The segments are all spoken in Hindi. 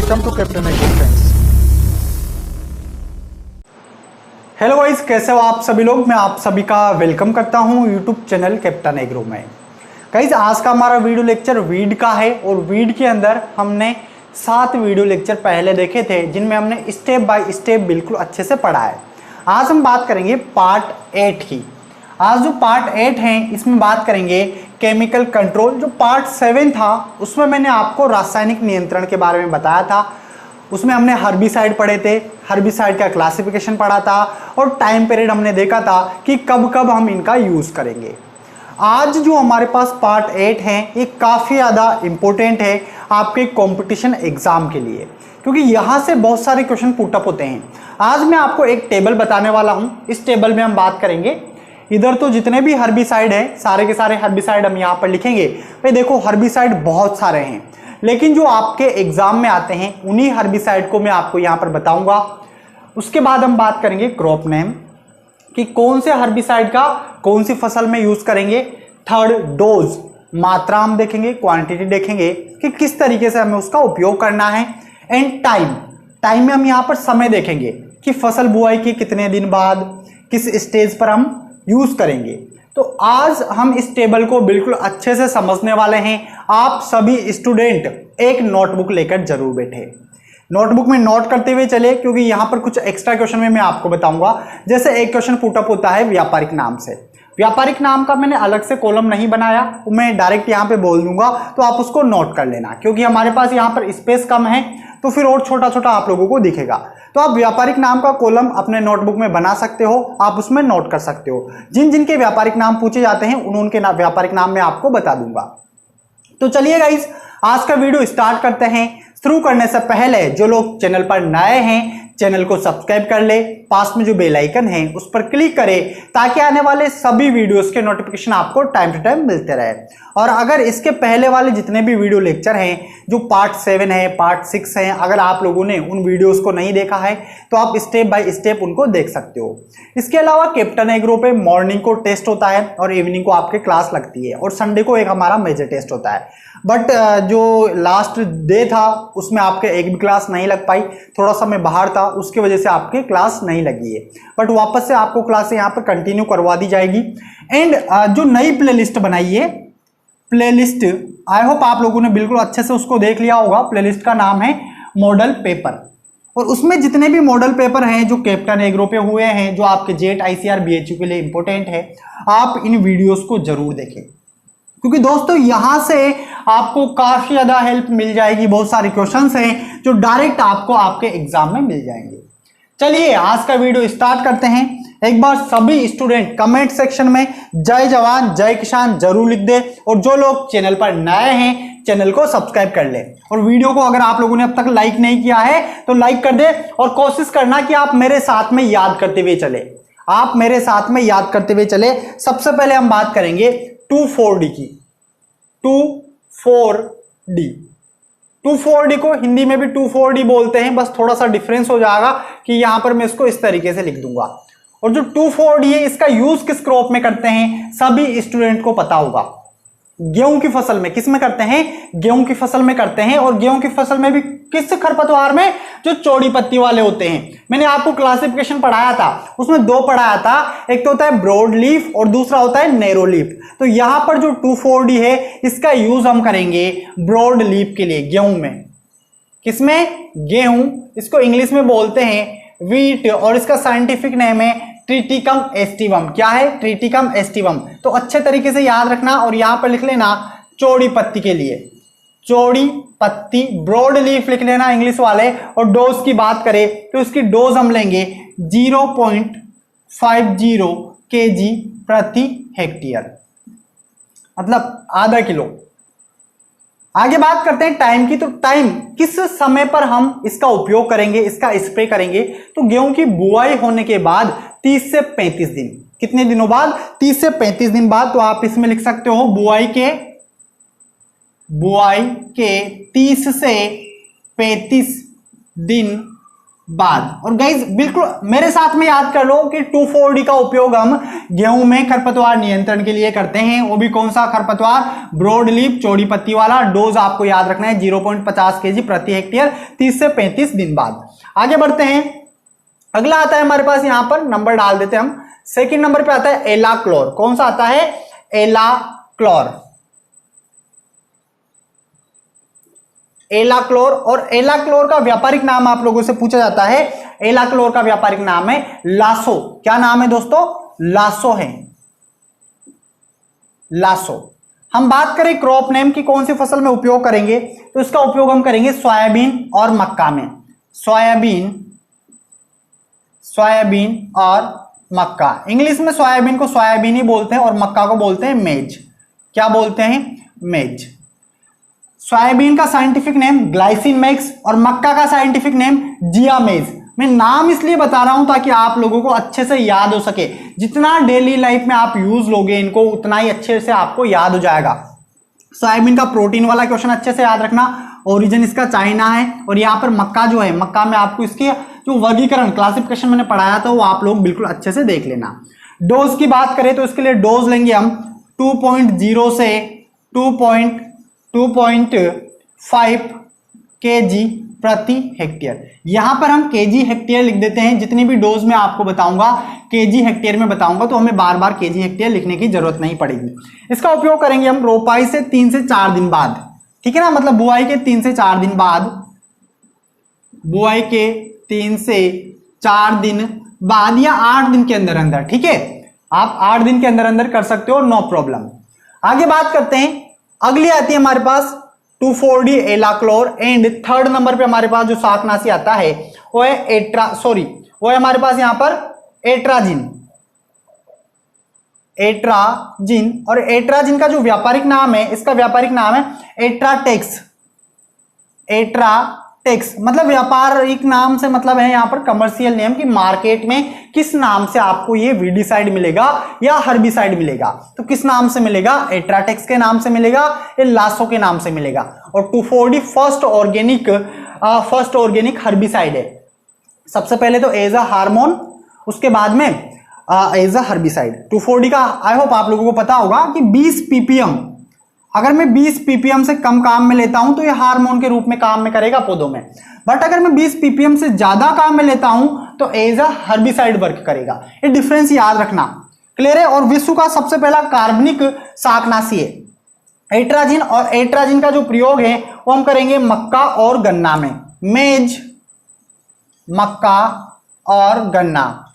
Welcome to Captain Agro friends. Hello guys, कैसे हो आप सभी लोग। मैं आप सभी का वेलकम करता हूं यूट्यूब चैनल कैप्टन एग्रो में। गाइस, आज का हमारा वीडियो लेक्चर वीड का है और वीड के अंदर हमने 7 वीडियो लेक्चर पहले देखे थे जिनमें हमने स्टेप बाय स्टेप बिल्कुल अच्छे से पढ़ा है। आज हम बात करेंगे पार्ट 8 की। आज जो पार्ट 8 है इसमें बात करेंगे केमिकल कंट्रोल। जो पार्ट 7 था उसमें मैंने आपको रासायनिक नियंत्रण के बारे में बताया था। उसमें हमने हर्बिसाइड पढ़े थे, हर्बिसाइड का क्लासिफिकेशन पढ़ा था और टाइम पीरियड हमने देखा था कि कब कब हम इनका यूज करेंगे। आज जो हमारे पास पार्ट 8 है ये काफ़ी ज़्यादा इम्पोर्टेंट है आपके कंपटीशन एग्जाम के लिए, क्योंकि यहाँ से बहुत सारे क्वेश्चन पुटअप होते हैं। आज मैं आपको एक टेबल बताने वाला हूँ। इस टेबल में हम बात करेंगे, इधर तो जितने भी हर्बिसाइड हैं सारे के सारे हर्बिसाइड हम यहाँ पर लिखेंगे। भाई देखो, हर्बिसाइड बहुत सारे हैं, लेकिन जो आपके एग्जाम में आते हैं उन्हीं हर्बिसाइड को मैं आपको यहाँ पर बताऊंगा। उसके बाद हम बात करेंगे क्रॉप नेम, कि कौन से हर्बिसाइड का कौन सी फसल में यूज करेंगे। थर्ड, डोज, मात्रा हम देखेंगे, क्वांटिटी देखेंगे कि किस तरीके से हमें उसका उपयोग करना है। एंड टाइम, टाइम में हम यहाँ पर समय देखेंगे कि फसल बुआई के कितने दिन बाद किस स्टेज पर हम यूज करेंगे। तो आज हम इस टेबल को बिल्कुल अच्छे से समझने वाले हैं। आप सभी स्टूडेंट एक नोटबुक लेकर जरूर बैठे, नोटबुक में नोट करते हुए चले, क्योंकि यहां पर कुछ एक्स्ट्रा क्वेश्चन में मैं आपको बताऊंगा। जैसे एक क्वेश्चन पुटअप होता है व्यापारिक नाम से। व्यापारिक नाम का मैंने अलग से कॉलम नहीं बनाया, मैं डायरेक्ट यहां पे बोल दूंगा, तो आप उसको नोट कर लेना, क्योंकि हमारे पास यहां पर स्पेस कम है तो फिर और छोटा छोटा आप लोगों को दिखेगा। तो आप व्यापारिक नाम का कॉलम अपने नोटबुक में बना सकते हो, आप उसमें नोट कर सकते हो। जिन जिनके व्यापारिक नाम पूछे जाते हैं उनके व्यापारिक नाम मैं आपको बता दूंगा। तो चलिए गाइस, आज का वीडियो स्टार्ट करते हैं। शुरू करने से पहले जो लोग चैनल पर नए हैं चैनल को सब्सक्राइब कर ले, पास में जो बेल आइकन है उस पर क्लिक करें ताकि आने वाले सभी वीडियोस के नोटिफिकेशन आपको टाइम टू टाइम मिलते रहे। और अगर इसके पहले वाले जितने भी वीडियो लेक्चर हैं, जो पार्ट 7 है, पार्ट 6 है, अगर आप लोगों ने उन वीडियोस को नहीं देखा है तो आप स्टेप बाय स्टेप उनको देख सकते हो। इसके अलावा कैप्टन एग्रो पे मॉर्निंग को टेस्ट होता है और इवनिंग को आपके क्लास लगती है और संडे को एक हमारा मेजर टेस्ट होता है। बट जो लास्ट डे था उसमें आपके एक भी क्लास नहीं लग पाई, थोड़ा सा मैं बाहर था, उसकी वजह से आपके क्लास नहीं लगी है। बट वापस से आपको क्लास यहाँ पर कंटिन्यू करवा दी जाएगी। एंड जो नई प्लेलिस्ट बनाई है, प्लेलिस्ट आई होप आप लोगों ने बिल्कुल अच्छे से उसको देख लिया होगा। प्लेलिस्ट का नाम है मॉडल पेपर, और उसमें जितने भी मॉडल पेपर हैं जो कैप्टन एग्रो पे हुए हैं, जो आपके जेट ICR BHU के लिए इंपॉर्टेंट है, आप इन वीडियोस को जरूर देखें, क्योंकि दोस्तों यहां से आपको काफी ज्यादा हेल्प मिल जाएगी। बहुत सारे क्वेश्चंस हैं जो डायरेक्ट आपको आपके एग्जाम में मिल जाएंगे। चलिए आज का वीडियो स्टार्ट करते हैं। एक बार सभी स्टूडेंट कमेंट सेक्शन में जय जवान जय किसान जरूर लिख दे, और जो लोग चैनल पर नए हैं चैनल को सब्सक्राइब कर ले, और वीडियो को अगर आप लोगों ने अब तक लाइक नहीं किया है तो लाइक कर दे, और कोशिश करना कि आप मेरे साथ में याद करते हुए चले, आप मेरे साथ में याद करते हुए चले। सबसे पहले हम बात करेंगे 2,4-D की। 2,4-D, 2,4-D को हिंदी में भी 2,4-D बोलते हैं, बस थोड़ा सा डिफरेंस हो जाएगा कि यहां पर मैं इसको इस तरीके से लिख दूंगा। और जो 2,4-D है इसका यूज किस क्रॉप में करते हैं सभी स्टूडेंट को पता होगा। गेहूं की फसल में, किस में करते हैं, गेहूं की फसल में करते हैं। और गेहूं की फसल में भी किस खरपतवार में, जो चौड़ी पत्ती वाले होते हैं। मैंने आपको क्लासिफिकेशन पढ़ाया था, उसमें 2 पढ़ाया था, एक तो होता है ब्रॉड लीफ और दूसरा होता है नैरो लीफ। तो यहां पर जो 2,4-D है इसका यूज हम करेंगे ब्रॉड लीफ के लिए, गेहूं में। किसमें, गेहूं, इसको इंग्लिश में बोलते हैं वीट, और इसका साइंटिफिक नेम है ट्रिटिकम एस्टिवम। क्या है, ट्रिटिकम एस्टिवम। तो अच्छे तरीके से याद रखना और यहां पर लिख लेना चौड़ी पत्ती के लिए, चौड़ी पत्ती, ब्रॉड लीफ लिख लेना इंग्लिश वाले। और डोज की बात करें तो इसकी डोज हम लेंगे 0.50 kg प्रति हेक्टेयर, मतलब आधा किलो। आगे बात करते हैं टाइम की। तो टाइम, किस समय पर हम इसका उपयोग करेंगे, इसका स्प्रे करेंगे। तो गेहूं की बुआई होने के बाद 30 से 35 दिन, कितने दिनों बाद, 30 से 35 दिन बाद। तो आप इसमें लिख सकते हो बुआई के 30 से 35 दिन बाद। और गाइज बिल्कुल मेरे साथ में याद कर लो कि 2,4-D का उपयोग हम गेहूं में खरपतवार नियंत्रण के लिए करते हैं। वो भी कौन सा खरपतवार? ब्रॉड लीफ, चौड़ी पत्ती वाला। डोज आपको याद रखना है 0.50 kg प्रति हेक्टेयर 30 से 35 दिन बाद। आगे बढ़ते हैं, अगला आता है हमारे पास, यहां पर नंबर डाल देते हैं हम। सेकंड नंबर पे आता है एलाक्लोर। कौन सा आता है? एलाक्लोर। एलाक्लोर। और एलाक्लोर का व्यापारिक नाम आप लोगों से पूछा जाता है। एलाक्लोर का व्यापारिक नाम है लासो। क्या नाम है दोस्तों? लासो है, लासो। हम बात करें क्रॉप नेम की, कौन सी फसल में उपयोग करेंगे, तो इसका उपयोग हम करेंगे सोयाबीन और मक्का में। सोयाबीन, सोयाबीन और मक्का। इंग्लिश में सोयाबीन को सोयाबीन ही बोलते हैं और मक्का को बोलते हैं मेज। क्या बोलते हैं? मेज। सोयाबीन का साइंटिफिक नेम ग्लाइसिन मैक्स और मक्का का साइंटिफिक नेम जियामेज। मैं नाम इसलिए बता रहा हूं ताकि आप लोगों को अच्छे से याद हो सके। जितना डेली लाइफ में आप यूज लोगे इनको, उतना ही अच्छे से आपको याद हो जाएगा। सोयाबीन का प्रोटीन वाला क्वेश्चन अच्छे से याद रखना। ओरिजिन इसका चाइना है। और यहाँ पर मक्का जो है, मक्का में आपको इसके जो वर्गीकरण क्लासिफिकेशन मैंने पढ़ाया था वो आप लोग बिल्कुल अच्छे से देख लेना। डोज की बात करें तो इसके लिए डोज लेंगे हम 2.0 से 2.5 kg प्रति हेक्टेयर। यहां पर हम केजी हेक्टेयर लिख देते हैं। जितनी भी डोज में आपको बताऊंगा केजी हेक्टेयर में बताऊंगा, तो हमें बार बार केजी हेक्टेयर लिखने की जरूरत नहीं पड़ेगी। इसका उपयोग करेंगे हम रोपाई से 3 से 4 दिन बाद। ठीक है ना, मतलब बुआई के 3 से 4 दिन बाद, बुआई के 3 से 4 दिन बाद या 8 दिन के अंदर अंदर। ठीक है, आप 8 दिन के अंदर अंदर कर सकते हो, नो प्रॉब्लम। आगे बात करते हैं, अगली आती है हमारे पास 2,4-D alachlor. And third number पे हमारे पास जो शाकनाशी आता है वो है वो है हमारे पास यहां पर एट्राजिन। एट्राजिन। और एट्राजिन का जो व्यापारिक नाम है, इसका व्यापारिक नाम है एट्राटेक्स। एट्राटेक्स मतलब व्यापारिक नाम से मतलब है यहां पर कमर्शियल नेम की मार्केट में किस नाम से आपको ये वीडिसाइड मिलेगा या हर्बिसाइड मिलेगा। तो किस नाम से मिलेगा? एट्राटेक्स के नाम से मिलेगा, ये लासो के नाम से मिलेगा। और 2,4-D फर्स्ट ऑर्गेनिक हर्बिसाइड है। सबसे पहले तो एज अ हार्मोन, उसके बाद में एज अ हर्बिसाइड। 2,4-D का आई होप आप लोगों को पता होगा कि 20 ppm, अगर मैं 20 ppm से कम काम में लेता हूं तो ये हार्मोन के रूप में काम में करेगा पौधों में। बट अगर मैं 20 ppm से ज्यादा काम में लेता हूं तो एज अ हर्बिसाइड वर्क करेगा। ये डिफरेंस याद रखना, क्लियर है। और विश्व का सबसे पहला कार्बनिक शाकनाशी है एट्राजिन। और एट्राजिन का जो प्रयोग है वो हम करेंगे मक्का और गन्ना में। मेज, मक्का और गन्ना।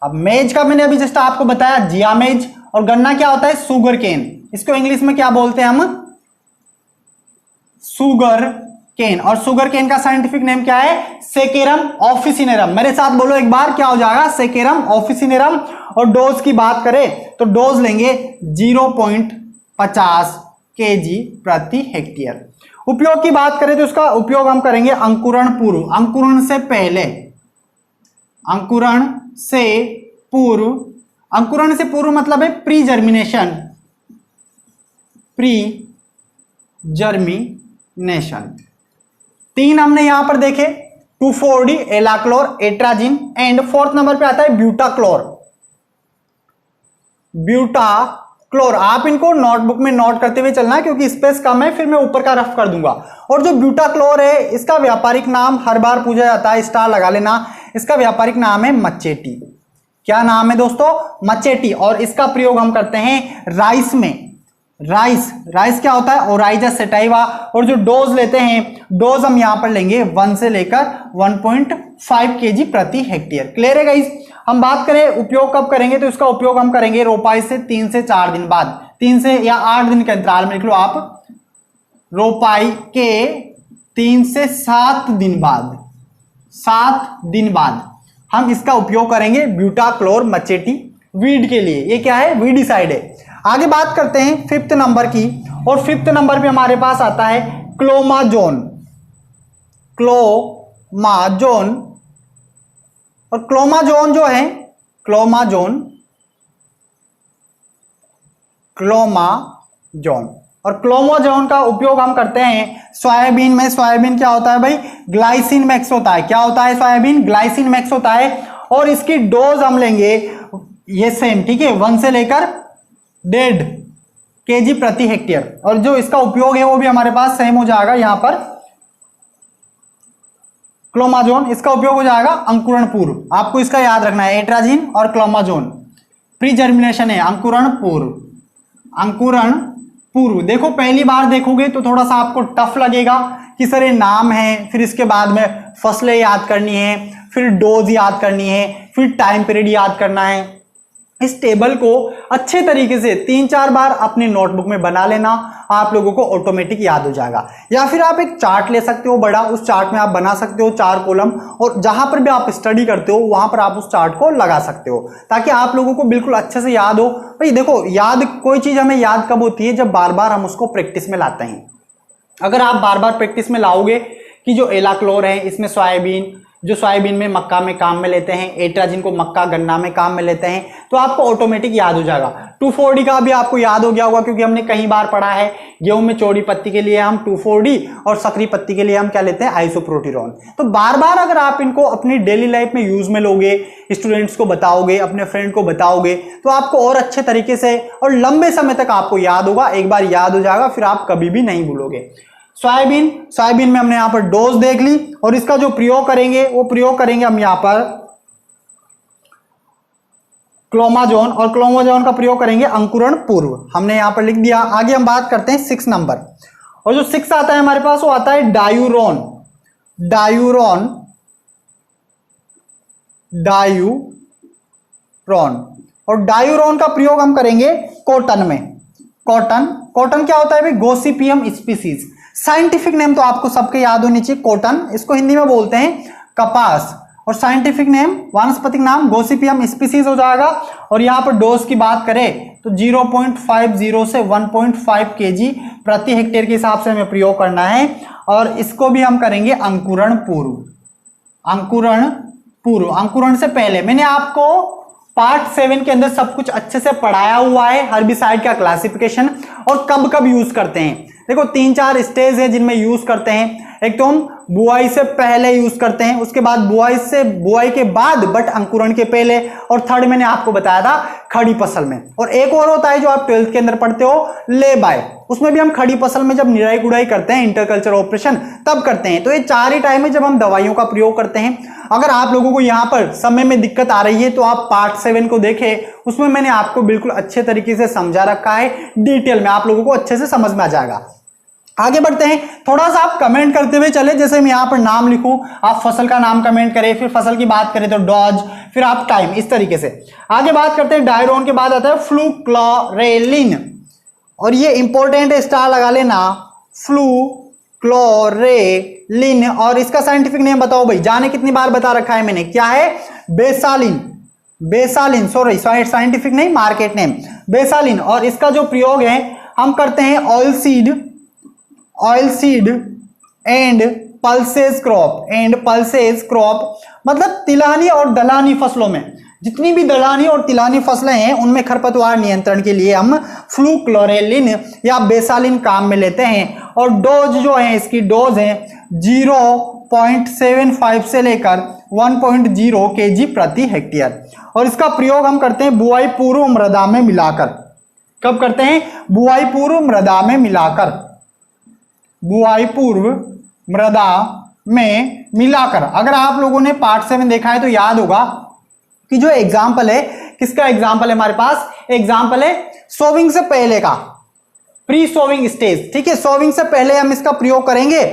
अब मेज का मैंने अभी जस्ट आपको बताया जियामेज, और गन्ना क्या होता है? Sugar cane. इसको इंग्लिश में क्या बोलते हैं हम? Sugar cane. और सुगर केन का साइंटिफिक नेम क्या है? Saccharum officinarum. मेरे साथ बोलो एक बार, क्या हो जाएगा? Saccharum officinarum. और डोज की बात करें तो डोज लेंगे 0.50 kg प्रति हेक्टेयर। उपयोग की बात करें तो इसका उपयोग हम करेंगे अंकुरण पूर्व, अंकुरण से पहले, अंकुरण से पूर्व। अंकुरण से पूर्व मतलब है प्री जर्मिनेशन, प्री जर्मिनेशन। 3 हमने यहां पर देखे, 2,4-D alachlor, atrazine. And fourth number पे आता है ब्यूटाक्लोर। ब्यूटाक्लोर आप इनको नोटबुक में नोट करते हुए चलना क्योंकि स्पेस कम है, फिर मैं ऊपर का रफ कर दूंगा। और जो ब्यूटाक्लोर है इसका व्यापारिक नाम हर बार पूछा जाता है, स्टार लगा लेना, इसका व्यापारिक नाम है मचेटी। क्या नाम है दोस्तों? मचेटी। और इसका प्रयोग हम करते हैं राइस में। राइस क्या होता है? Oryza sativa. और जो डोज लेते हैं, डोज हम यहां पर लेंगे 1 से लेकर 1.5 kg प्रति हेक्टेयर। क्लियर है गाइस? हम बात करें उपयोग कब करेंगे तो इसका उपयोग हम करेंगे रोपाई से 3 से 4 दिन बाद, 3 से या 8 दिन के अंतराल में लिख लो आप। रोपाई के 3 से 7 दिन बाद, 7 दिन बाद हम इसका उपयोग करेंगे ब्यूटाक्लोर मचेटी वीड के लिए। ये क्या है? वीडिसाइड है। आगे बात करते हैं 5th नंबर की। और 5th नंबर पे हमारे पास आता है क्लोमाजोन। क्लोमाजोन। और क्लोमाजोन जो है, क्लोमाजोन और क्लोमोजोन का उपयोग हम करते हैं सोयाबीन में। सोयाबीन क्या होता है भाई, ग्लाइसिन मैक्स होता है। क्या होता है सोयाबीन, ग्लाइसिन मैक्स होता है। और इसकी डोज हम लेंगे ये सेम, ठीक है, 1 से लेकर 1.5 kg प्रति हेक्टेयर। और जो इसका उपयोग है वो भी हमारे पास सेम हो जाएगा। यहां पर क्लोमाजोन, इसका उपयोग हो जाएगा अंकुरण पूर्व। आपको इसका याद रखना है, एट्राजिन और क्लोमाजोन प्री जर्मिनेशन है, अंकुरण पूर्व। अंकुरण पूर्व देखो, पहली बार देखोगे तो थोड़ा सा आपको टफ लगेगा कि सर ये नाम है, फिर इसके बाद में फसलें याद करनी है, फिर डोज याद करनी है, फिर टाइम पीरियड याद करना है। इस टेबल को अच्छे तरीके से 3-4 बार अपनी नोटबुक में बना लेना, आप लोगों को ऑटोमेटिक याद हो जाएगा। या फिर आप एक चार्ट ले सकते हो बड़ा, उस चार्ट में आप बना सकते हो 4 कॉलम, और जहां पर भी आप स्टडी करते हो वहां पर आप उस चार्ट को लगा सकते हो, ताकि आप लोगों को बिल्कुल अच्छे से याद हो। भाई देखो, याद कोई चीज हमें याद कब होती है, जब बार बार हम उसको प्रैक्टिस में लाते हैं। अगर आप बार बार प्रैक्टिस में लाओगे कि जो एलाक्लोर है, इसमें सोयाबीन, जो सोयाबीन में मक्का में काम में लेते हैं, एट्राजिन को मक्का गन्ना में काम में लेते हैं, तो आपको ऑटोमेटिक याद हो जाएगा। 2,4-D का भी आपको याद हो गया होगा, क्योंकि हमने कई बार पढ़ा है। गेहूं में चौड़ी पत्ती के लिए हम 2,4-D और सकरी पत्ती के लिए हम क्या लेते हैं, आइसोप्रोटीरोन। तो बार बार अगर आप इनको अपनी डेली लाइफ में यूज में लोगे, स्टूडेंट्स को बताओगे, अपने फ्रेंड को बताओगे, तो आपको और अच्छे तरीके से और लंबे समय तक आपको याद होगा। एक बार याद हो जाएगा फिर आप कभी भी नहीं भूलोगे। सोयाबीन में हमने यहां पर डोज देख ली, और इसका जो प्रयोग करेंगे वो प्रयोग करेंगे हम यहां पर क्लोमाजोन, और क्लोमाजोन का प्रयोग करेंगे अंकुरण पूर्व। हमने यहां पर लिख दिया। आगे हम बात करते हैं 6 नंबर, और जो 6 आता है हमारे पास वो आता है डायूरोन। और डायूरोन का प्रयोग हम करेंगे कॉटन में। कॉटन क्या होता है भाई, गोसिपियम स्पीसीज। साइंटिफिक नेम तो आपको सबके याद होनी चाहिए, कॉटन। इसको हिंदी में बोलते हैं कपास, और साइंटिफिक नेम, वानस्पतिक नाम गोसिपियम स्पीसीज हो जाएगा। और यहां पर डोज की बात करें तो 0.50 से 1.5 kg प्रति हेक्टेयर के हिसाब से हमें प्रयोग करना है। और इसको भी हम करेंगे अंकुरण अंकुरण से पहले। मैंने आपको पार्ट 7 के अंदर सब कुछ अच्छे से पढ़ाया हुआ है, हर्बिसाइड का क्लासिफिकेशन और कब कब यूज करते हैं। देखो 3-4 स्टेज है जिनमें यूज करते हैं। एक तो हम बुआई से पहले यूज करते हैं, उसके बाद बुआई के बाद बट अंकुरण के पहले, और थर्ड मैंने आपको बताया था खड़ी फसल में। और एक और होता है जो आप 12th के अंदर पढ़ते हो, ले बाय, उसमें भी हम खड़ी फसल में जब निराई गुड़ाई करते हैं, इंटरकल्चर ऑपरेशन, तब करते हैं। तो ये 4 ही टाइम है जब हम दवाइयों का प्रयोग करते हैं। अगर आप लोगों को यहां पर समय में दिक्कत आ रही है तो आप पार्ट 7 को देखें, उसमें मैंने आपको बिल्कुल अच्छे तरीके से समझा रखा है, डिटेल में आप लोगों को अच्छे से समझ में आ जाएगा। आगे बढ़ते हैं, थोड़ा सा आप कमेंट करते हुए चले। जैसे मैं यहां पर नाम लिखूं, आप फसल का नाम कमेंट करें, फिर फसल की बात करें तो डॉज, फिर आप टाइम, इस तरीके से आगे बात करते हैं। डायरोन के बाद आता है फ्लूक्लोरेलिन, और ये इंपॉर्टेंट है, स्टार लगा लेना, फ्लूक्लोरेलिन। और इसका साइंटिफिक नेम बताओ भाई, जाने कितनी बार बता रखा है मैंने, क्या है, बेसालिन, सॉरी साइंटिफिक नहीं, मार्केट नेम बेसालिन। और इसका जो प्रयोग है हम करते हैं oil seed and pulses crop, मतलब तिलहनी और दलहनी फसलों में, जितनी भी दलहनी और तिलहनी फसलें हैं उनमें खरपतवार नियंत्रण के लिए हम फ्लूक्लोरेलिन या बेसालिन काम में लेते हैं। और डोज जो है, इसकी डोज है 0.75 से लेकर 1.0 kg प्रति हेक्टेयर। और इसका प्रयोग हम करते हैं बुआई पूर्व मृदा में मिलाकर। कब करते हैं, बुआई पूर्व मृदा में मिलाकर। अगर आप लोगों ने पार्ट 7 देखा है तो याद होगा कि जो एग्जाम्पल है, किसका एग्जाम्पल है हमारे पास, एग्जाम्पल है सोविंग से पहले का, प्री सोविंग स्टेज। ठीक है, सोविंग से पहले हम इसका प्रयोग करेंगे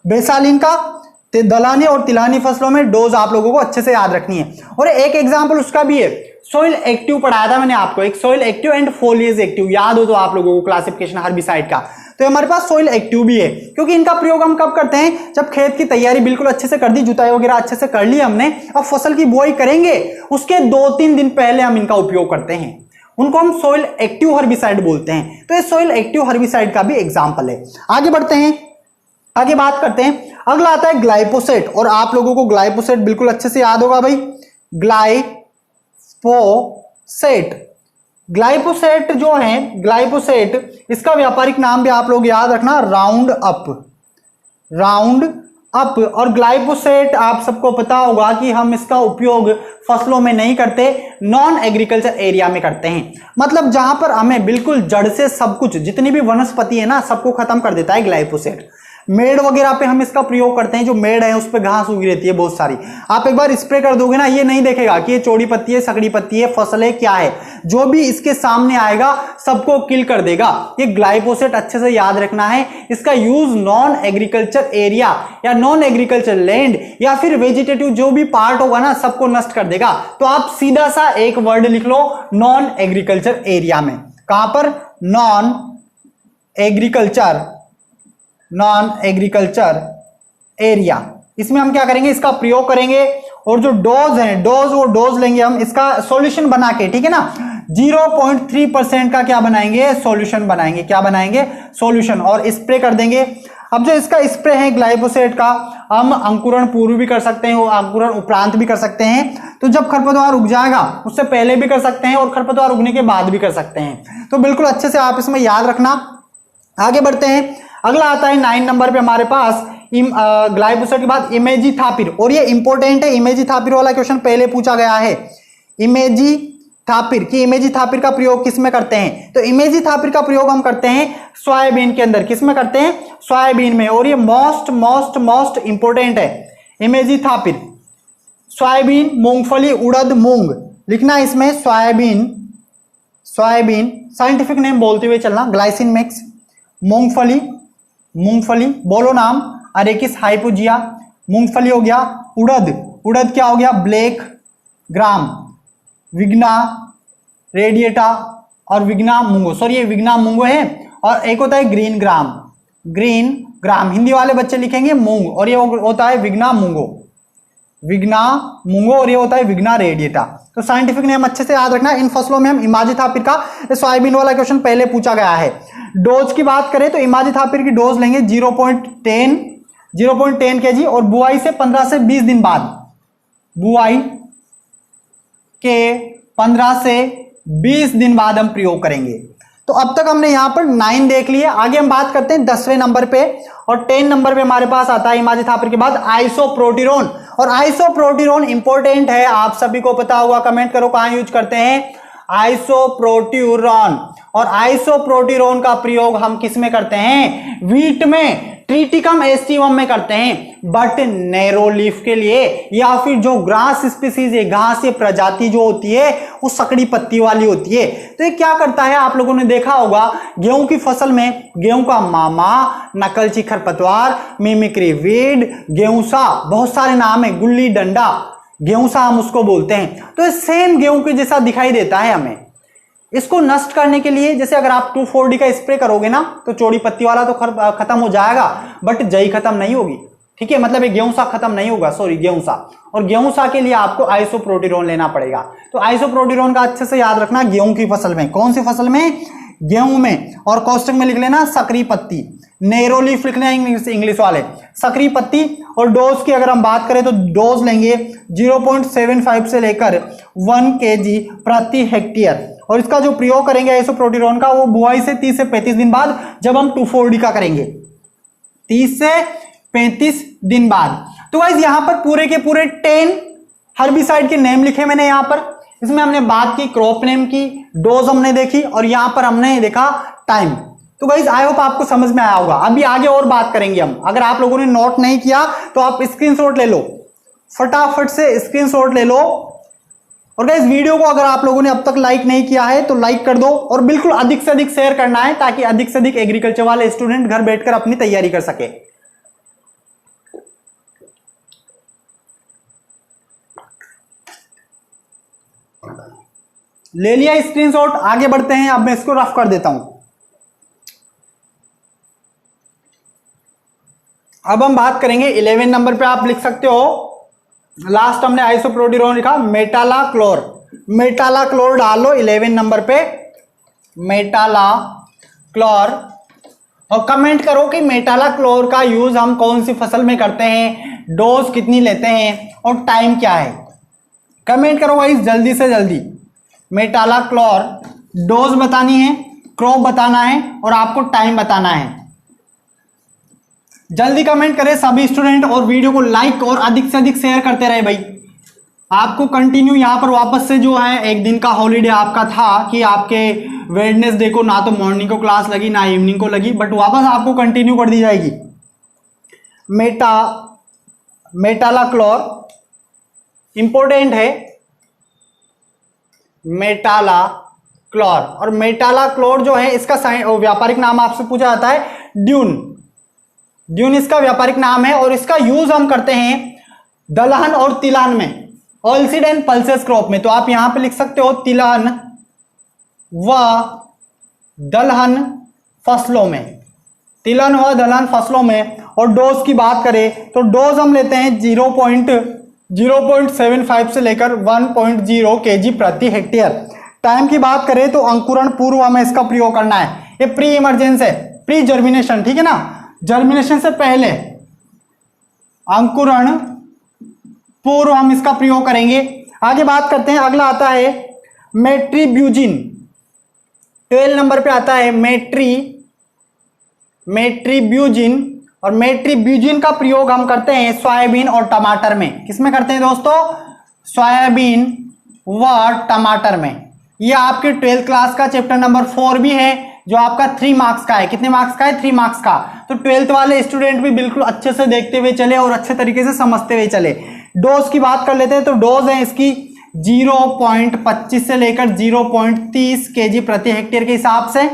बेसालिन का। दलहनी और तिलहनी फसलों में डोज आप लोगों को अच्छे से याद रखनी है। और एक एग्जाम्पल उसका भी है, सोइल एक्टिव पढ़ाया था मैंने आपको, एक soil active and foliage active, याद हो तो आप लोगों को क्लासिफिकेशन हर्बिसाइड का। तो हमारे पास सोइल एक्टिव भी है, क्योंकि इनका प्रयोग हम कब करते हैं, जब खेत की तैयारी बिल्कुल अच्छे से कर दी, जुताई वगैरह अच्छे से कर ली हमने, अब फसल की बुआई करेंगे उसके 2-3 दिन पहले हम इनका उपयोग करते हैं। उनको हम सोइल एक्टिव हर्बिसाइड बोलते हैं। तो ये सोइल एक्टिव हर्बिसाइड का भी एग्जाम्पल है। आगे बढ़ते हैं, आगे बात करते हैं। अगला आता है ग्लाइफोसेट, और आप लोगों को ग्लाइफोसेट बिल्कुल अच्छे से याद होगा भाई, ग्लाइफोसेट ग्लाइफोसेट जो है, ग्लाइफोसेट इसका व्यापारिक नाम भी आप लोग याद रखना, राउंड अप, राउंड अप। और ग्लाइफोसेट आप सबको पता होगा कि हम इसका उपयोग फसलों में नहीं करते, नॉन एग्रीकल्चर एरिया में करते हैं। मतलब जहां पर हमें बिल्कुल जड़ से सब कुछ, जितनी भी वनस्पति है ना, सबको खत्म कर देता है ग्लाइफोसेट। मेड़ वगैरह पे हम इसका प्रयोग करते हैं, जो मेड़ है उस पे घास उगी रहती है बहुत सारी, आप एक बार स्प्रे कर दोगे ना, ये नहीं देखेगा कि ये चौड़ी पत्ती है, सकड़ी पत्ती है, फसल है, क्या है, जो भी इसके सामने आएगा सबको किल कर देगा। ये ग्लाइफोसेट अच्छे से याद रखना है। इसका यूज नॉन एग्रीकल्चर एरिया या नॉन एग्रीकल्चर लैंड या फिर वेजिटेटिव जो भी पार्ट होगा ना, सबको नष्ट कर देगा। तो आप सीधा सा एक वर्ड लिख लो, नॉन एग्रीकल्चर एरिया में। कहां पर? Non agriculture, non agriculture area. इसमें हम क्या करेंगे, इसका प्रयोग करेंगे। और जो डोज है, डोज, वो डोज लेंगे हम इसका सॉल्यूशन बना के, ठीक है ना, 0.3% का क्या बनाएंगे, सॉल्यूशन बनाएंगे। क्या बनाएंगे? सॉल्यूशन। और स्प्रे कर देंगे। अब जो इसका स्प्रे है ग्लाइफोसेट का, हम अंकुरण पूर्व भी कर सकते हैं और अंकुरण उपरांत भी कर सकते हैं। तो जब खरपतवार उग जाएगा उससे पहले भी कर सकते हैं और खरपतवार उगने के बाद भी कर सकते हैं। तो बिल्कुल अच्छे से आप इसमें याद रखना। आगे बढ़ते हैं। अगला आता है 9 नंबर पे हमारे पास ग्लाइफोसेट के बाद इमेजिथापिर। और ये इंपॉर्टेंट है, इमेजिथापिर वाला क्वेश्चन पहले पूछा गया है। इमेजिथापिर की, इमेजिथापिर का प्रयोग किस में करते हैं? तो इमेजिथापिर का प्रयोग हम करते हैं सोयाबीन के अंदर। किस में करते हैं? सोयाबीन में। और ये मोस्ट मोस्ट मोस्ट इंपॉर्टेंट है इमेजिथापिर। सोयाबीन, मूंगफली, उड़द, मूंग लिखना है इसमें। सोयाबीन, सोयाबीन साइंटिफिक नेम बोलते हुए चलना, ग्लाइसिन मैक्स। मूंगफली, मूंगफली बोलो नाम, अरेकिस हाइपोजिया, मूंगफली हो गया। उड़द, उड़द क्या हो गया? ब्लैक ग्राम, विग्ना रेडिएटा और विग्ना मूंगो, सॉरी ये विग्ना मूंगो है। और एक होता है green gram, green gram Hindi वाले बच्चे लिखेंगे मूंग, और ये होता है विग्ना मूंगो, विग्ना मूंगो, और ये होता है विग्ना रेडिएटा। तो साइंटिफिक नेम अच्छे से याद रखना। इन फसलों में हम इमाजिथापिर का, सोयाबीन वाला क्वेश्चन पहले पूछा गया है। डोज की बात करें तो इमाजिथापिर की डोज लेंगे 0.10 kg और बुआई से 15 से 20 दिन बाद, बुआई के 15 से 20 दिन बाद हम प्रयोग करेंगे। तो अब तक हमने यहां पर 9 देख लिए। आगे हम बात करते हैं 10वें नंबर पे, और 10 नंबर पे हमारे पास आता है इमाजिथापिर के बाद आइसोप्रोटीरोन। और आइसोप्रोटीरोन इंपॉर्टेंट है, आप सभी को पता होगा। कमेंट करो कहां यूज करते हैं? आइसोप्रोटीरोन। और आइसोप्रोटीरोन का प्रयोग हम किस में करते हैं? वीट में, ट्रिटिकम एस्टिवम में करते हैं। बट नैरो लीफ के लिए, या फिर जो ग्रास स्पीसीज है, घास या प्रजाति जो होती है वो सकड़ी पत्ती वाली होती है। तो ये क्या करता है, आप लोगों ने देखा होगा गेहूं की फसल में, गेहूं का मामा, नकलची खरपतवार, मिमिक्री वीड, गेहूंसा, बहुत सारे नाम है, गुल्ली डंडा, गेहूंसा हम उसको बोलते हैं। तो ये सेम गेहूं के जैसा दिखाई देता है हमें। इसको नष्ट करने के लिए, जैसे अगर आप 2,4-D का स्प्रे करोगे ना, तो चौड़ी पत्ती वाला तो खत्म हो जाएगा, बट जई खत्म नहीं होगी, ठीक है, मतलब ये गेहूंसा खत्म नहीं होगा, सॉरी गेहूंसा। और गेहूंसा के लिए आपको आइसोप्रोटीरोन लेना पड़ेगा। तो आइसोप्रोटीरोन का अच्छे से याद रखना गेहूं की फसल में। कौन सी फसल में? गेहूं में। और कोष्टक में लिख लेना सकरी पत्ती, नैरो लीफ लिखना है इंग्लिश वाले, सकरी पत्ती। और डोज की अगर हम बात करें तो डोज लेंगे 0.75 से लेकर 1 kg प्रति हेक्टेयर। और इसका जो प्रयोग करेंगे आइसोप्रोटीरोन का, वो बुआई से 30 से 35 दिन बाद, जब हम 2,4-D का करेंगे 30 से 35 दिन बाद। तो गाइस यहां पर पूरे के पूरे 10 हर्बिसाइड के नेम लिखे मैंने यहां पर। इसमें हमने बात की क्रॉप नेम की, डोज हमने देखी, और यहां पर हमने देखा टाइम। तो गाइस आई होप आपको समझ में आया होगा। अभी आगे और बात करेंगे हम। अगर आप लोगों ने नोट नहीं किया तो आप स्क्रीनशॉट ले लो, फटाफट से स्क्रीनशॉट ले लो। और गाइस वीडियो को अगर आप लोगों ने अब तक लाइक नहीं किया है तो लाइक कर दो, और बिल्कुल अधिक से अधिक शेयर करना है, ताकि अधिक से अधिक एग्रीकल्चर वाले स्टूडेंट घर बैठकर अपनी तैयारी कर सके। ले लिया स्क्रीनशॉट, आगे बढ़ते हैं। अब मैं इसको रफ कर देता हूं। अब हम बात करेंगे 11 नंबर पे, आप लिख सकते हो, लास्ट हमने आइसोप्रोटीरोन लिखा, मेटालाक्लोर। मेटालाक्लोर डालो 11 नंबर पे, मेटालाक्लोर। और कमेंट करो कि मेटालाक्लोर का यूज हम कौन सी फसल में करते हैं, डोज कितनी लेते हैं और टाइम क्या है। कमेंट करो गाइस जल्दी से जल्दी। मेटालाक्लोर डोज बतानी है, क्रॉप बताना है और आपको टाइम बताना है। जल्दी कमेंट करें सभी स्टूडेंट और वीडियो को लाइक और अधिक से अधिक शेयर करते रहे भाई। आपको कंटिन्यू यहां पर वापस से जो है एक दिन का हॉलीडे आपका था कि आपके वेडनेसडे को ना तो मॉर्निंग को क्लास लगी ना इवनिंग को लगी, बट वापस आपको कंटिन्यू कर दी जाएगी। मेटालाक्लोर इंपॉर्टेंट है, मेटालाक्लोर। और मेटालाक्लोर जो है इसका व्यापारिक नाम आपसे पूछा जाता है ड्यून। ड्यून इसका व्यापारिक नाम है और इसका यूज हम करते हैं दलहन और तिलहन में, ऑयलसीड एंड पल्सेस क्रॉप में। तो आप यहां पे लिख सकते हो तिलहन व दलहन फसलों में, तिलहन व दलहन फसलों में। और डोज की बात करें तो डोज हम लेते हैं 0.75 से लेकर 1.0 kg प्रति हेक्टेयर। टाइम की बात करें तो अंकुरण पूर्व हमें इसका प्रयोग करना है। ये प्री इमरजेंस है, प्री जर्मिनेशन, ठीक है ना, जर्मिनेशन से पहले अंकुरण पूर्व हम इसका प्रयोग करेंगे। आगे बात करते हैं, अगला आता है मेट्रीब्यूजिन। 12 नंबर पे आता है मेट्रीब्यूजिन। और मेट्रीब्यूजिन का प्रयोग हम करते हैं सोयाबीन और टमाटर में। किसमें करते हैं दोस्तों? सोयाबीन व टमाटर में। ये आपके 12th क्लास का चैप्टर नंबर 4 भी है जो आपका 3 मार्क्स का है। कितने मार्क्स का है? 3 मार्क्स का। तो 12th वाले स्टूडेंट भी बिल्कुल अच्छे से देखते हुए चले और अच्छे तरीके से समझते हुए चले। डोज की बात कर लेते हैं तो डोज है इसकी 0.25 से लेकर 0.30 kg प्रति हेक्टेयर के हिसाब से।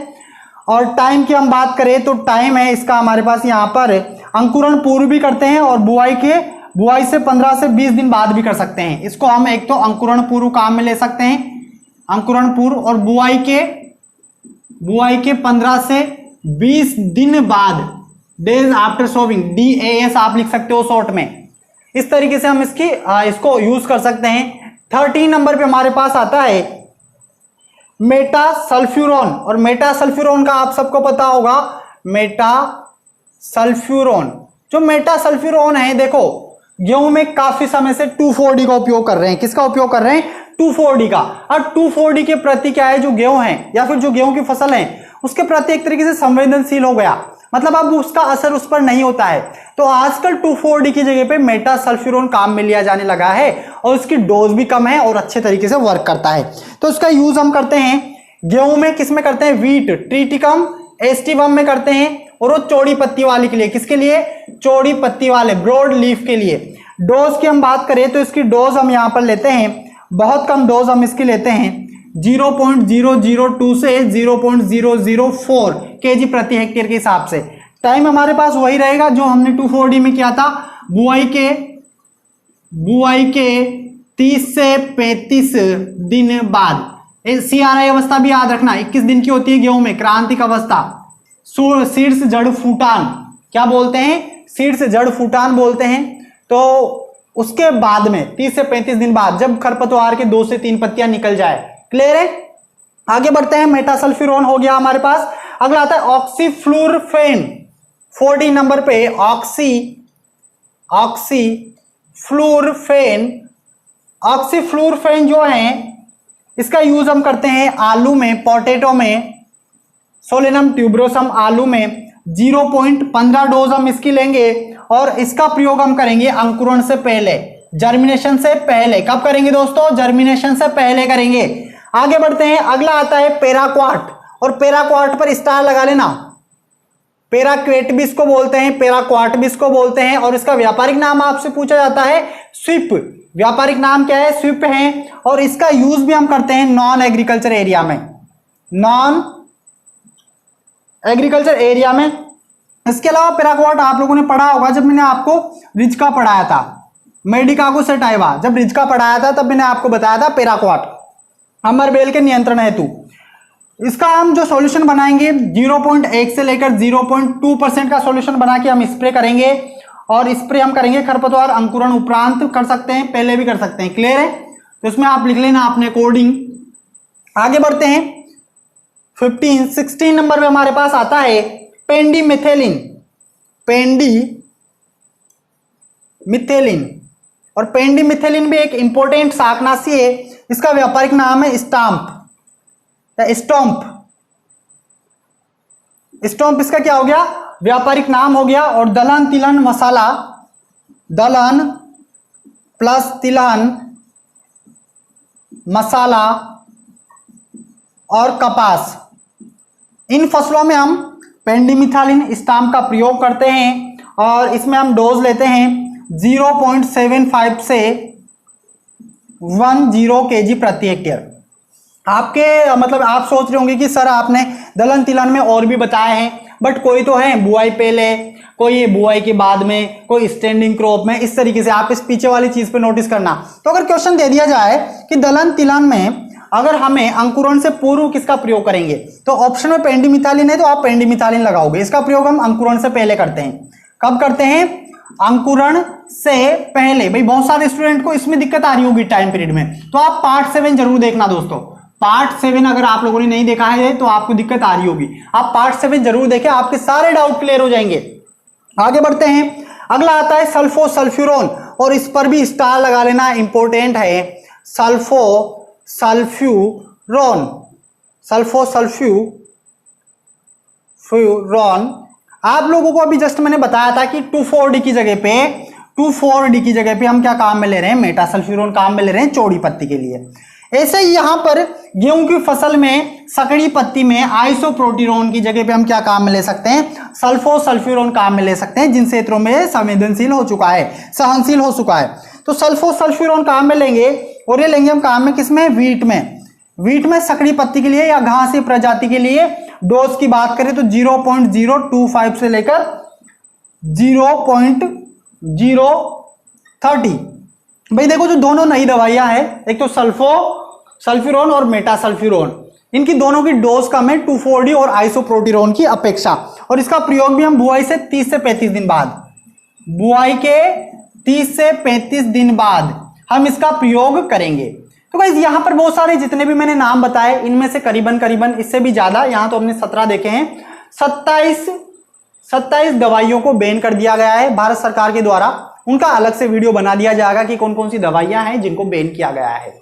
और टाइम की हम बात करें तो टाइम है इसका हमारे पास यहाँ पर अंकुरण पूर्व भी करते हैं और बुआई से 15 से 20 दिन बाद भी कर सकते हैं। इसको हम एक तो अंकुरण पूर्व काम में ले सकते हैं, अंकुरण पूर्व, और बुआई के 15 से 20 दिन बाद, डेज आफ्टर सोविंग, DAS आप लिख सकते हो शॉर्ट में। इस तरीके से हम इसको यूज कर सकते हैं। 13 नंबर पे हमारे पास आता है मेटासल्फ्यूरोन। और मेटासल्फ्यूरोन का आप सबको पता होगा, मेटासल्फ्यूरोन। जो मेटासल्फ्यूरोन है, देखो गेहूं में काफी समय से 2,4-D का उपयोग कर रहे हैं। किसका उपयोग कर रहे हैं? 2,4-D का। और 2,4-D के प्रति क्या है, जो गेहूं है या फिर जो गेहूं की फसल है उसके प्रति एक तरीके से संवेदनशील हो गया, मतलब अब उसका असर उस पर नहीं होता है। तो आजकल 2,4-D की जगह पे मेटासल्फ्यूरोन काम में लिया जाने लगा है और उसकी डोज भी कम है और अच्छे तरीके से वर्क करता है। तो इसका यूज हम करते हैं गेहूं में। किस में करते हैं? वीट, ट्रिटिकम एस्टिवम में करते हैं। और वो चौड़ी पत्ती वाले के लिए। किसके लिए? चौड़ी पत्ती वाले, ब्रॉड लीफ के लिए। डोज की हम बात करें तो इसकी डोज हम यहां पर लेते हैं, बहुत कम डोज हम इसकी लेते हैं, 0.002 से 0.004 kg प्रति हेक्टेयर के हिसाब से। टाइम हमारे पास वही रहेगा जो हमने 2,4-D में किया था, बुआई के 30 से 35 दिन बाद। CRI अवस्था भी याद रखना, 21 दिन की होती है गेहूं में, क्रांतिक अवस्था। शीर्ष जड़ फूटान क्या बोलते हैं? शीर्ष जड़ फूटान बोलते हैं। तो उसके बाद में 30 से 35 दिन बाद, जब खरपतवार के 2 से 3 पत्तियां निकल जाए। क्लियर है? आगे बढ़ते हैं। मेटासल्फ्यूरोन हो गया हमारे पास। अगला आता है ऑक्सीफ्लूरफेन। 14 नंबर पे ऑक्सीफ्लूरफेन जो है इसका यूज हम करते हैं आलू में, पोटैटो में, सोलेनम ट्यूबरोसम आलू में। 0.15 डोज हम इसकी लेंगे और इसका प्रयोग हम करेंगे अंकुरण से पहले, जर्मिनेशन से पहले। कब करेंगे दोस्तों? जर्मिनेशन से पहले करेंगे। आगे बढ़ते हैं। अगला आता है पेराक्वाट। और पेराक्वाट पर स्टार लगा लेना। पेराक्वेटबिस को बोलते हैं, पेराक्वाटबिस को बोलते हैं। और इसका व्यापारिक नाम आपसे पूछा जाता है स्विप। व्यापारिक नाम क्या है? स्विप है। और इसका यूज भी हम करते हैं नॉन एग्रीकल्चर एरिया में, नॉन एग्रीकल्चर एरिया में। इसके अलावा पेराक्वाट आप लोगों ने पढ़ा होगा जब मैंने आपको रिजका पढ़ाया था, मेडिकागो सेटाइवा, जब रिजका पढ़ाया था तब मैंने आपको बताया था पेराक्वाट अमरबेल के नियंत्रण हेतु। इसका हम जो सॉल्यूशन बनाएंगे 0.1 से लेकर 0.2% का सॉल्यूशन बना के हम स्प्रे करेंगे। और स्प्रे हम करेंगे खरपतवार अंकुरण उपरांत कर सकते हैं, पहले भी कर सकते हैं। क्लियर है? तो इसमें आप लिख लेना अपने अकॉर्डिंग। आगे बढ़ते हैं। 16 नंबर पे हमारे पास आता है पेंडिमिथेलिन। और पेंडिमिथेलिन भी एक इंपॉर्टेंट शाकनाशी है। इसका व्यापारिक नाम है स्टाम्प। या स्टॉम्प, स्टॉम्प इसका क्या हो गया, व्यापारिक नाम हो गया। और दलहन तिलहन मसाला, दलहन प्लस तिलहन मसाला और कपास, इन फसलों में हम पेंडिमिथालिन स्टाम्प का प्रयोग करते हैं और इसमें हम डोज लेते हैं 0.75 से 10 kg प्रति हेक्टेयर। आपके मतलब आप सोच रहे होंगे कि सर आपने दलहन तिलहन में और भी बताए हैं, बट कोई तो है बुआई पहले, कोई बुआई के बाद में, कोई स्टैंडिंग क्रॉप में, इस तरीके से आप इस पीछे वाली चीज पे नोटिस करना। तो अगर क्वेश्चन दे दिया जाए कि दलहन तिलहन में अगर हमें अंकुरण से पूर्व किसका प्रयोग करेंगे, तो ऑप्शन में पेंडिमिथालिन है तो आप पेंडिमिथालिन लगाओगे। इसका प्रयोग हम अंकुरण से पहले करते हैं। कब करते हैं, अंकुरण से पहले। भाई बहुत सारे स्टूडेंट को इसमें दिक्कत आ रही होगी टाइम पीरियड में, तो आप पार्ट 7 जरूर देखना दोस्तों। पार्ट 7 अगर आप लोगों ने नहीं देखा है तो आपको दिक्कत आ रही होगी, आप पार्ट 7 जरूर देखें, आपके सारे डाउट क्लियर हो जाएंगे। आगे बढ़ते हैं, अगला आता है सल्फो सल्फ्यूरोन, और इस पर भी स्टार लगा लेना इंपॉर्टेंट है। सल्फो सल्फ्यूरोन, सल्फो सल्फ्यूरोन आप लोगों को अभी जस्ट मैंने बताया था कि 2,4-D की जगह पे, 2,4-D की जगह पे हम क्या काम में ले रहे हैं, मेटासल्फ्यूरोन काम में ले रहे हैं चौड़ी पत्ती के लिए। ऐसे ही यहां पर गेहूं की फसल में सकड़ी पत्ती में आइसोप्रोटीरोन की जगह पे हम क्या काम में ले सकते हैं, सल्फो सल्फ्यूरोन काम में ले सकते हैं, जिन क्षेत्रों में संवेदनशील हो चुका है, सहनशील हो चुका है। तो सल्फो सल्फ्यूरोन काम में लेंगे, और ये लेंगे हम काम में किसमें, वीट में। वीट में सकड़ी पत्ती के लिए या घासी प्रजाति के लिए डोज की बात करें तो 0.025 से लेकर 0.030। भाई देखो जो दोनों नई दवाइयां हैं, एक तो सल्फ्यूरोन और मेटासल्फ्यूरोन, इनकी दोनों की डोज कम है 2,4-D और आइसोप्रोटीरोन की अपेक्षा। और इसका प्रयोग भी हम बुआई से 30 से 35 दिन बाद, बुआई के 30 से 35 दिन बाद हम इसका प्रयोग करेंगे। तो गाइस यहां पर बहुत सारे जितने भी मैंने नाम बताए, इनमें से करीबन इससे भी ज्यादा, यहां तो हमने 17 देखे हैं, 27 दवाइयों को बैन कर दिया गया है भारत सरकार के द्वारा। उनका अलग से वीडियो बना दिया जाएगा कि कौन कौन सी दवाइयां हैं जिनको बैन किया गया है।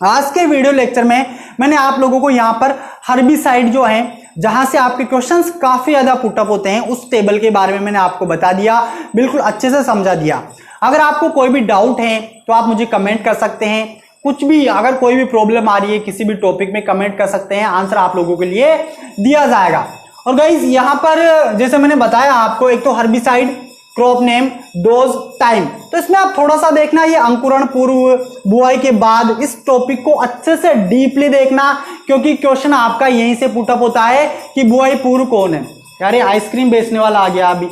आज के वीडियो लेक्चर में मैंने आप लोगों को यहां पर हर्बिसाइड जो है, जहां से आपके क्वेश्चंस काफी ज्यादा पुटअप होते हैं, उस टेबल के बारे में मैंने आपको बता दिया, बिल्कुल अच्छे से समझा दिया। अगर आपको कोई भी डाउट है तो आप मुझे कमेंट कर सकते हैं, कुछ भी अगर कोई भी प्रॉब्लम आ रही है किसी भी टॉपिक में कमेंट कर सकते हैं, आंसर आप लोगों के लिए दिया जाएगा। और गाइस यहां पर जैसे मैंने बताया आपको, एक तो herbicide, crop name, dose, time, तो इसमें आप थोड़ा सा देखना, ये अंकुरण पूर्व, बुआई के बाद, इस टॉपिक को अच्छे से डीपली देखना, क्योंकि क्वेश्चन आपका यहीं से पुटअप होता है कि बुआई पूर्व कौन है। यार आइसक्रीम बेचने वाला आ गया अभी।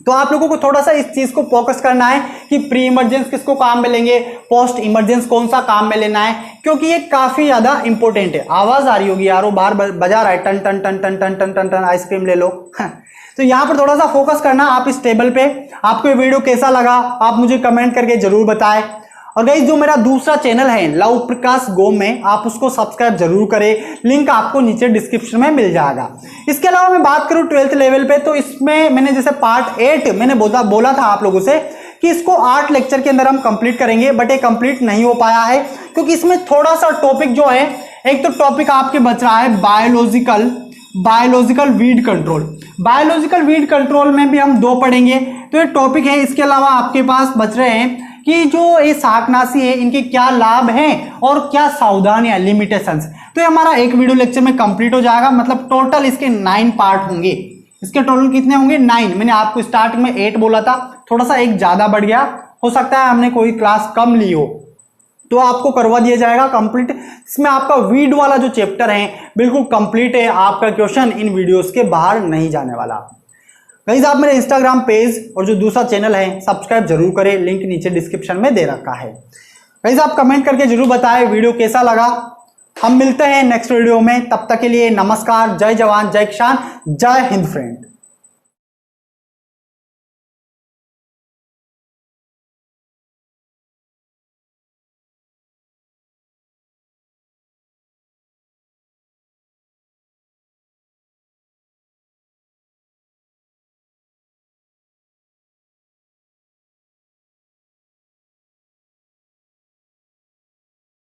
तो आप लोगों को थोड़ा सा इस चीज को फोकस करना है कि प्री इमरजेंस किसको काम में लेंगे, पोस्ट इमरजेंस कौन सा काम में लेना है, क्योंकि ये काफी ज्यादा इंपॉर्टेंट है। आवाज आ रही होगी यार, वो बाहर बजा रहा है टन टन टन टन टन टन टन टन, आइसक्रीम ले लो। तो यहां पर थोड़ा सा फोकस करना आप इस टेबल पे। आपको ये वीडियो कैसा लगा आप मुझे कमेंट करके जरूर बताएं। और गाइस जो मेरा दूसरा चैनल है लव प्रकाश गोम में, आप उसको सब्सक्राइब जरूर करें, लिंक आपको नीचे डिस्क्रिप्शन में मिल जाएगा। इसके अलावा मैं बात करूं 12th लेवल पे, तो इसमें मैंने जैसे पार्ट 8 मैंने बोला था आप लोगों से कि इसको 8 लेक्चर के अंदर हम कंप्लीट करेंगे, बट ये कंप्लीट नहीं हो पाया है, क्योंकि इसमें थोड़ा सा टॉपिक जो है, एक तो टॉपिक आपके बच रहा है biological weed control. Biological weed control में भी हम 2 पढ़ेंगे, तो ये टॉपिक है। इसके अलावा आपके पास बच रहे हैं कि जो ये शाकनाशी है, इनके क्या लाभ हैं और क्या सावधानियां, लिमिटेशंस। तो ये हमारा एक वीडियो लेक्चर में कंप्लीट हो जाएगा। मतलब टोटल इसके 9 पार्ट होंगे। इसके टोटल कितने होंगे, 9। मैंने आपको स्टार्टिंग में 8 बोला था, थोड़ा सा एक ज्यादा बढ़ गया, हो सकता है हमने कोई क्लास कम ली हो, तो आपको करवा दिया जाएगा कंप्लीट। इसमें आपका वीड वाला जो चैप्टर है बिल्कुल कंप्लीट है, आपका क्वेश्चन इन वीडियोस के बाहर नहीं जाने वाला। गाइस आप मेरे इंस्टाग्राम पेज और जो दूसरा चैनल है सब्सक्राइब जरूर करें, लिंक नीचे डिस्क्रिप्शन में दे रखा है। गाइस आप कमेंट करके जरूर बताएं वीडियो कैसा लगा। हम मिलते हैं नेक्स्ट वीडियो में, तब तक के लिए नमस्कार, जय जवान जय किसान, जय हिंद फ्रेंड।